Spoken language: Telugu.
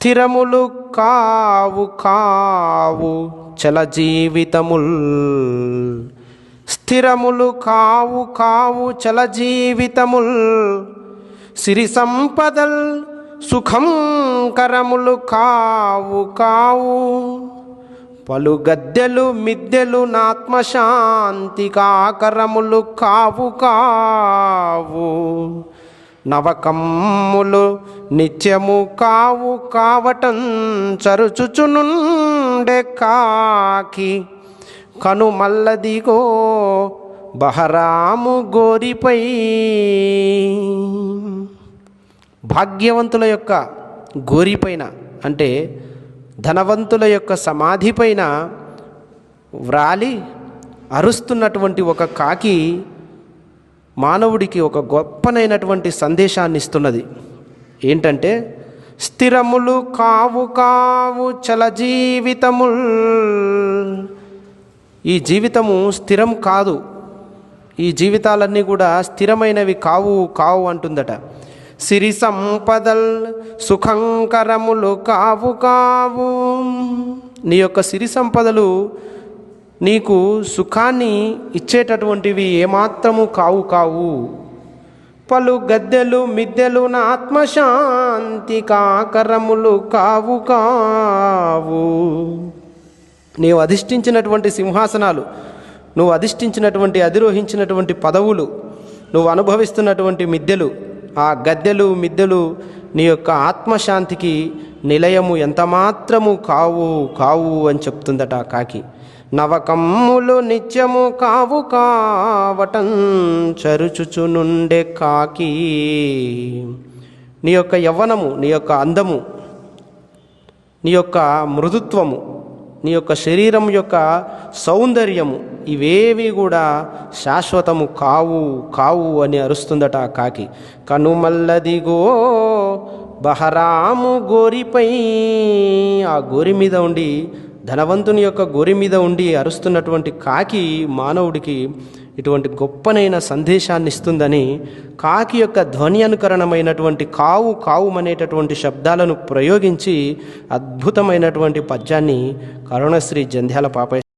స్థిరములు కావు కావు చల జీవితముల్. స్థిరములు కావు కావు చల జీవితముల్. సిరి సంపదల్ సుఖం కరములు కావు కావు. పలు గద్దెలు మిద్దెలు నాత్మశాంతి కాకరములు కావు కావు. నవకమ్ములు నిత్యము కావు కావటం చరుచుచునుండే కాకి. కనుమల్లదిగో బహరాము గోరిపై. భాగ్యవంతుల యొక్క గోరిపైన అంటే ధనవంతుల యొక్క సమాధి పైన వ్రాలి అరుస్తున్నటువంటి ఒక కాకి మానవుడికి ఒక గొప్పనైనటువంటి సందేశాన్ని ఇస్తున్నది. ఏంటంటే స్థిరములు కావు కావు చల జీవితముల్. ఈ జీవితము స్థిరం కాదు, ఈ జీవితాలన్నీ కూడా స్థిరమైనవి కావు కావు అంటుందట. సిరి సంపదల్ సుఖంకరములు కావు కావు. నీ యొక్క సిరి సంపదలు నీకు సుఖాన్ని ఇచ్చేటటువంటివి ఏమాత్రము కావు కావు. పలు గద్దెలు మిద్దెలు నా ఆత్మశాంతి కాకరములు కావు కావు. నీవు అధిష్ఠించినటువంటి సింహాసనాలు, నువ్వు అధిష్ఠించినటువంటి అధిరోహించినటువంటి పదవులు, నువ్వు అనుభవిస్తున్నటువంటి మిద్దెలు, ఆ గద్దెలు మిద్దెలు నీ యొక్క ఆత్మశాంతికి నిలయము ఎంతమాత్రము కావు కావు అని చెప్తుందట ఆ కాకి. నవకమ్ములు నిత్యము కావు కావటం చరుచుచునుండే కాకి. నీ యొక్క యవ్వనము, నీ యొక్క అందము, నీ యొక్క మృదుత్వము, నీ యొక్క శరీరం యొక్క సౌందర్యము ఇవేవి కూడా శాశ్వతము కావు కావు అని అరుస్తుందట ఆ కాకి. కనుమల్లదిగో బహరాము గోరిపై. ఆ గోరి మీద ఉండి, ధనవంతుని యొక్క గోరి మీద ఉండి అరుస్తున్నటువంటి కాకి మానవుడికి ఇటువంటి గొప్పనైన సందేశాన్ని ఇస్తుందని కాకి యొక్క ధ్వని అనుకరణమైనటువంటి కావు కావు అనేటటువంటి శబ్దాలను ప్రయోగించి అద్భుతమైనటువంటి పద్యాన్ని కరుణశ్రీ జంధ్యాల పాపయ్య